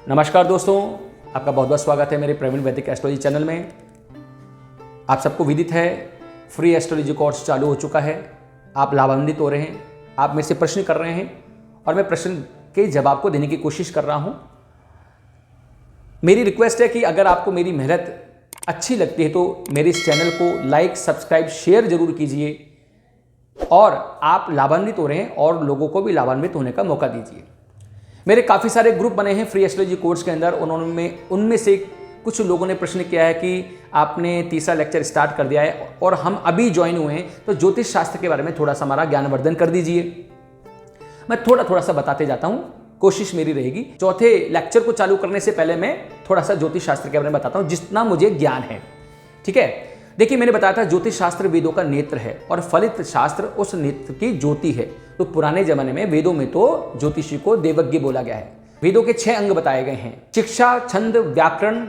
नमस्कार दोस्तों, आपका बहुत बहुत स्वागत है मेरे प्रवीण वैदिक एस्ट्रोलॉजी चैनल में। आप सबको विदित है फ्री एस्ट्रोलॉजी कोर्स चालू हो चुका है। आप लाभान्वित हो रहे हैं, आप मेरे से प्रश्न कर रहे हैं और मैं प्रश्न के जवाब को देने की कोशिश कर रहा हूं। मेरी रिक्वेस्ट है कि अगर आपको मेरी मेहनत अच्छी लगती है तो मेरे इस चैनल को लाइक, सब्सक्राइब, शेयर जरूर कीजिए और आप लाभान्वित हो रहे हैं और लोगों को भी लाभान्वित होने का मौका दीजिए। मेरे काफ़ी सारे ग्रुप बने हैं फ्री एस्ट्रोलॉजी कोर्स के अंदर। उनमें से कुछ लोगों ने प्रश्न किया है कि आपने तीसरा लेक्चर स्टार्ट कर दिया है और हम अभी ज्वाइन हुए हैं, तो ज्योतिष शास्त्र के बारे में थोड़ा सा हमारा ज्ञानवर्धन कर दीजिए। मैं थोड़ा सा बताते जाता हूं, कोशिश मेरी रहेगी। चौथे लेक्चर को चालू करने से पहले मैं थोड़ा सा ज्योतिष शास्त्र के बारे में बताता हूं, जितना मुझे ज्ञान है। ठीक है, देखिए मैंने बताया था ज्योतिष शास्त्र वेदों का नेत्र है और फलित शास्त्र उस नेत्र की ज्योति है। तो पुराने जमाने में वेदों में तो ज्योतिषी को देवज्ञ बोला गया है। वेदों के 6 अंग बताए गए हैं: शिक्षा, छंद, व्याकरण,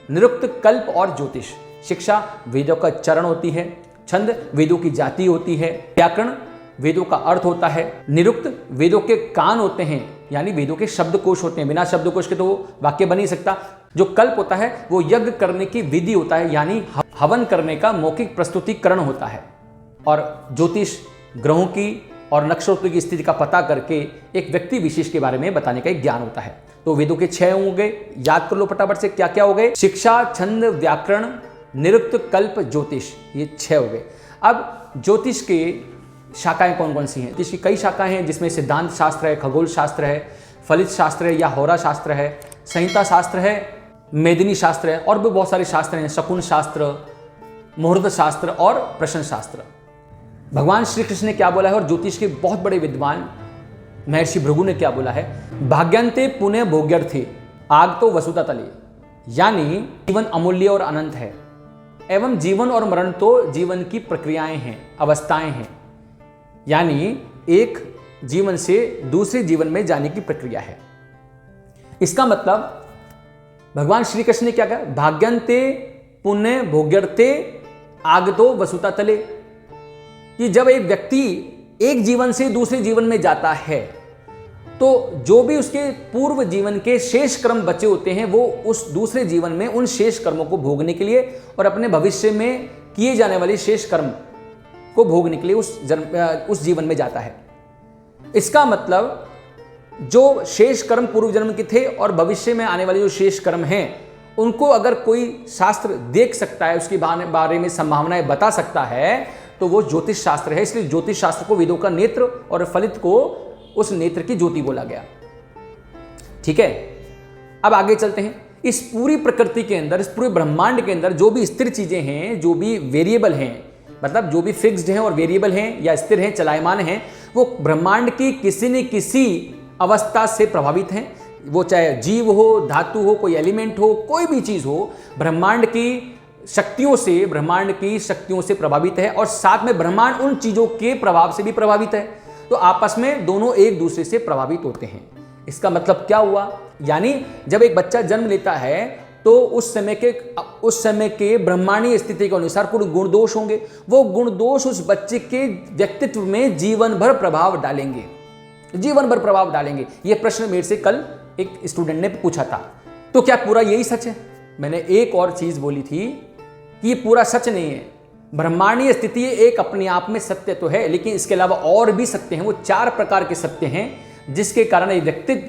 निरुक्त, कल्प और ज्योतिष। शिक्षा वेदों का चरण होती है, छंद वेदों की जाति होती है, व्याकरण वेदों का अर्थ होता है, निरुक्त वेदों के कान होते हैं यानी वेदों के शब्दकोश होते हैं, बिना शब्दकोश के तो वाक्य बन नहीं सकता। जो कल्प होता है वो यज्ञ करने की विधि होता है यानी हवन करने का मौखिक प्रस्तुतिकरण होता है। और ज्योतिष ग्रहों की और नक्षत्रों की स्थिति का पता करके एक व्यक्ति विशेष के बारे में बताने का एक ज्ञान होता है। तो वेदों के 6 अंग हो गए, याद कर लो फटाफट से क्या क्या हो गए: शिक्षा, छंद, व्याकरण, निरुक्त, कल्प, ज्योतिष। ये 6 हो गए। अब ज्योतिष के शाखाएं कौन कौन सी हैं? ज्योतिष की कई शाखाएं हैं, जिसमें सिद्धांत शास्त्र है, खगोल शास्त्र है, फलित शास्त्र है या होरा शास्त्र है, संहिता शास्त्र है, मेदिनी शास्त्र है और भी बहुत सारे शास्त्र हैं, शकुन शास्त्र, मुहूर्त शास्त्र और प्रश्न शास्त्र। भगवान श्री कृष्ण ने क्या बोला है और ज्योतिष के बहुत बड़े विद्वान महर्षि भृगु ने क्या बोला है: भाग्यंते पुण्य भोग्यर्थे आग तो वसुता तले। यानी जीवन अमूल्य और अनंत है एवं जीवन और मरण तो जीवन की प्रक्रियाएं हैं, अवस्थाएं हैं। यानी एक जीवन से दूसरे जीवन में जाने की प्रक्रिया है। इसका मतलब भगवान श्री कृष्ण ने क्या कहा? भाग्यंते पुण्य भोग्यर्थे आगतो वसुता तले। कि जब एक व्यक्ति एक जीवन से दूसरे जीवन में जाता है तो जो भी उसके पूर्व जीवन के शेष कर्म बचे होते हैं वो उस दूसरे जीवन में उन शेष कर्मों को भोगने के लिए और अपने भविष्य में किए जाने वाले शेष कर्म को भोगने के लिए उस जीवन में जाता है। इसका मतलब जो शेष कर्म पूर्व जन्म के थे और भविष्य में आने वाले जो शेष कर्म हैं उनको अगर कोई शास्त्र देख सकता है, उसके बारे में संभावनाएं बता सकता है, तो वो ज्योतिष शास्त्र है। इसलिए ज्योतिष शास्त्र को वेदों का नेत्र और फलित को उस नेत्र की ज्योति बोला गया। ठीक है, अब आगे चलते हैं। इस पूरी प्रकृति के अंदर, इस पूरे ब्रह्मांड के अंदर जो भी स्थिर चीजें हैं, जो भी वेरिएबल हैं, मतलब जो भी फिक्स्ड हैं और वेरिएबल हैं या स्थिर हैं, चलायमान हैं, वो ब्रह्मांड की किसी न किसी अवस्था से प्रभावित हैं। वो चाहे जीव हो, धातु हो, कोई एलिमेंट हो, कोई भी चीज हो, ब्रह्मांड की शक्तियों से प्रभावित है और साथ में ब्रह्मांड उन चीजों के प्रभाव से भी प्रभावित है। तो आपस में दोनों एक दूसरे से प्रभावित होते हैं। इसका मतलब क्या हुआ? यानी जब एक बच्चा जन्म लेता है तो उस समय के ब्रह्मांडीय स्थिति के अनुसार कुछ गुण दोष होंगे। वो गुण दोष उस बच्चे के व्यक्तित्व में जीवन भर प्रभाव डालेंगे। यह प्रश्न मेरे से कल एक स्टूडेंट ने पूछा था। तो क्या पूरा यही सच है? मैंने एक और चीज बोली थी कि ये पूरा सच नहीं है। ब्रह्मांडीय स्थिति एक अपने आप में सत्य तो है, लेकिन इसके अलावा और भी सत्य हैं। वो 4 प्रकार के सत्य हैं जिसके कारण एक व्यक्तित्व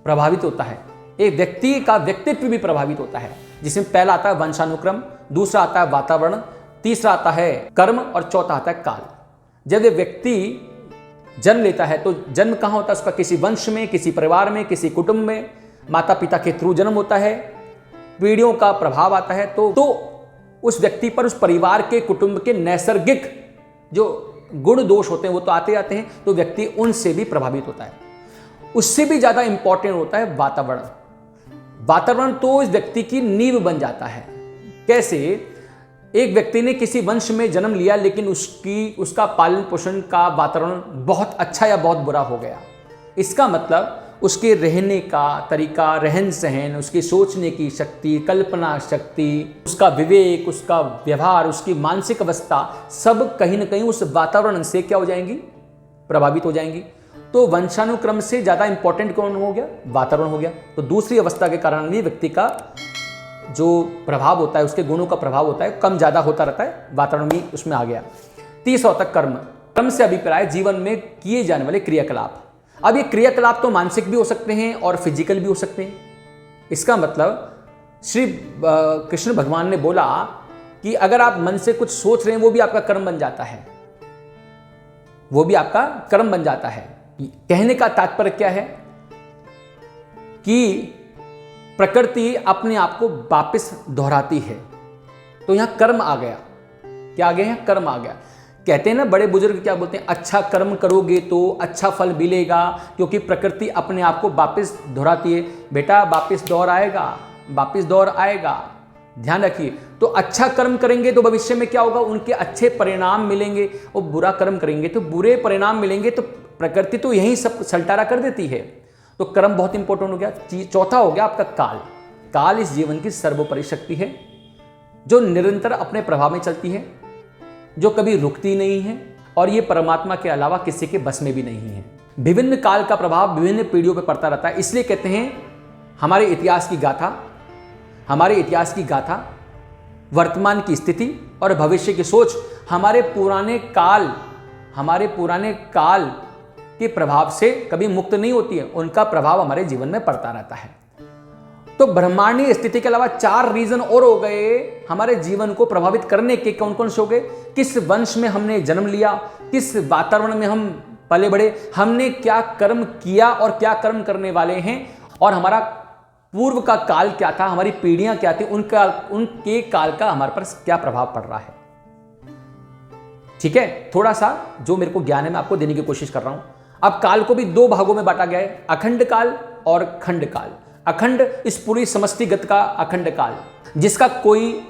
प्रभावित होता है, एक व्यक्ति का व्यक्तित्व भी प्रभावित होता है। जिसमें पहला आता है वंशानुक्रम, दूसरा आता है वातावरण, तीसरा आता है कर्म और चौथा आता है काल। जब ये व्यक्ति जन्म लेता है तो जन्म कहाँ होता है उसका? किसी वंश में, किसी परिवार में, किसी कुटुंब में, माता पिता के थ्रू जन्म होता है, पीढ़ियों का प्रभाव आता है। तो उस व्यक्ति पर, उस परिवार के, कुटुंब के नैसर्गिक जो गुण दोष होते हैं वो तो आते आते हैं, तो व्यक्ति उनसे भी प्रभावित होता है। उससे भी ज्यादा इंपॉर्टेंट होता है वातावरण तो इस व्यक्ति की नींव बन जाता है। कैसे? एक व्यक्ति ने किसी वंश में जन्म लिया लेकिन उसका पालन पोषण का वातावरण बहुत अच्छा या बहुत बुरा हो गया। इसका मतलब उसके रहने का तरीका, रहन सहन, उसकी सोचने की शक्ति, कल्पना शक्ति, उसका विवेक, उसका व्यवहार, उसकी मानसिक अवस्था सब कहीं ना कहीं उस वातावरण से क्या हो जाएंगी? प्रभावित हो जाएंगी। तो वंशानुक्रम से ज़्यादा इंपॉर्टेंट कौन हो गया? वातावरण हो गया। तो दूसरी अवस्था के कारण भी व्यक्ति का जो प्रभाव होता है, उसके गुणों का प्रभाव होता है, कम ज़्यादा होता रहता है, वातावरण भी उसमें आ गया। 30 तक कर्म। कर्म से अभिप्राय जीवन में किए जाने वाले क्रियाकलाप। अब ये क्रियाकलाप तो मानसिक भी हो सकते हैं और फिजिकल भी हो सकते हैं। इसका मतलब श्री कृष्ण भगवान ने बोला कि अगर आप मन से कुछ सोच रहे हैं वो भी आपका कर्म बन जाता है, वो भी आपका कर्म बन जाता है। कहने का तात्पर्य क्या है कि प्रकृति अपने आप को वापस दोहराती है। तो यहां कर्म आ गया। क्या आ गया? यहां कर्म आ गया। कहते हैं ना बड़े बुजुर्ग, क्या बोलते हैं? अच्छा कर्म करोगे तो अच्छा फल मिलेगा, क्योंकि प्रकृति अपने आप को वापस दोहराती है। बेटा वापस दौर आएगा, वापस दौर आएगा, ध्यान रखिए। तो अच्छा कर्म करेंगे तो भविष्य में क्या होगा? उनके अच्छे परिणाम मिलेंगे, और बुरा कर्म करेंगे तो बुरे परिणाम मिलेंगे। तो प्रकृति तो यही सब सलटारा कर देती है। तो कर्म बहुत इंपॉर्टेंट हो गया। चौथा हो गया आपका काल। काल इस जीवन की सर्वोपरि शक्ति है, जो निरंतर अपने प्रभाव में चलती है, जो कभी रुकती नहीं है, और ये परमात्मा के अलावा किसी के बस में भी नहीं है। विभिन्न काल का प्रभाव विभिन्न पीढ़ियों पर पड़ता रहता है। इसलिए कहते हैं हमारे इतिहास की गाथा, वर्तमान की स्थिति और भविष्य की सोच हमारे पुराने काल के प्रभाव से कभी मुक्त नहीं होती है। उनका प्रभाव हमारे जीवन में पड़ता रहता है। तो ब्रह्मांडीय स्थिति के अलावा 4 रीजन और हो गए हमारे जीवन को प्रभावित करने के। कौन कौन से हो गए? किस वंश में हमने जन्म लिया, किस वातावरण में हम पले बढ़े, हमने क्या कर्म किया और क्या कर्म करने वाले हैं, और हमारा पूर्व का काल क्या था, हमारी पीढ़ियां क्या थी, उनके काल का हमारे पर क्या प्रभाव पड़ रहा है। ठीक है, थोड़ा सा जो मेरे को ज्ञान है मैं आपको देने की कोशिश कर रहा हूं। अब काल को भी 2 भागों में बांटा गया है, अखंड काल और खंड काल। अखंड इस पूरी समष्टिगत का अखंड काल, जिसका कोई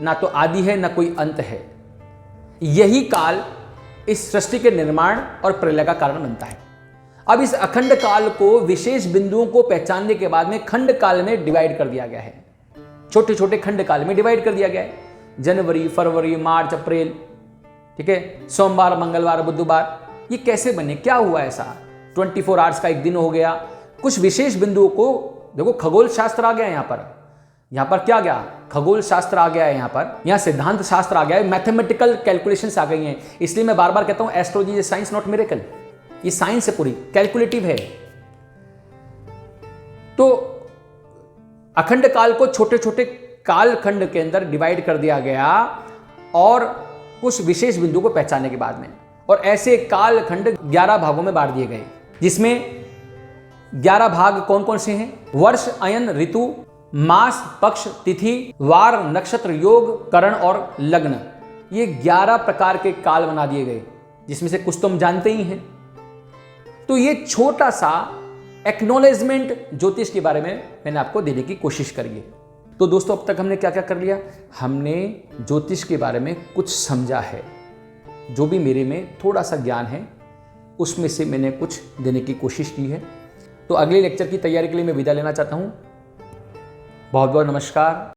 ना तो आदि है ना कोई अंत है। यही काल इस सृष्टि के निर्माण और प्रलय का कारण बनता है। अब इस अखंड काल को विशेष बिंदुओं को पहचानने के बाद में खंड काल में डिवाइड कर दिया गया है। छोटे छोटे खंड काल में डिवाइड कर दिया गया है। जनवरी, फरवरी, मार्च, अप्रैल, ठीक है, सोमवार, मंगलवार, बुधवार। ये कैसे बने? क्या हुआ ऐसा? 24 आवर्स का एक दिन हो गया। कुछ विशेष बिंदुओं को देखो, खगोल शास्त्र आ गया है यहाँ पर क्या गया? खगोल शास्त्र आ गया है यहाँ सिद्धांत शास्त्र आ गया है, मैथमेटिकल कैलकुलेशंस आ गई हैं। इसलिए मैं बार बार कहता हूं astrology is science not miracle. ये साइंस है, पूरी कैलकुलेटिव है। तो अखंड काल को छोटे छोटे काल खंड के अंदर डिवाइड कर दिया गया, और कुछ विशेष बिंदु को पहचानने के बाद में, और ऐसे काल खंड 11 भागों में बांट दिए गए, जिसमें 11 भाग कौन कौन से हैं? वर्ष, अयन, ऋतु, मास, पक्ष, तिथि, वार, नक्षत्र, योग, करण और लग्न। ये 11 प्रकार के काल बना दिए गए, जिसमें से कुछ तो हम जानते ही हैं। तो ये छोटा सा एक्नॉलेजमेंट ज्योतिष के बारे में मैंने आपको देने की कोशिश करी है। तो दोस्तों, अब तक हमने क्या क्या कर लिया? हमने ज्योतिष के बारे में कुछ समझा है। जो भी मेरे में थोड़ा सा ज्ञान है उसमें से मैंने कुछ देने की कोशिश की है। तो अगले लेक्चर की तैयारी के लिए मैं विदा लेना चाहता हूं। बहुत बहुत नमस्कार।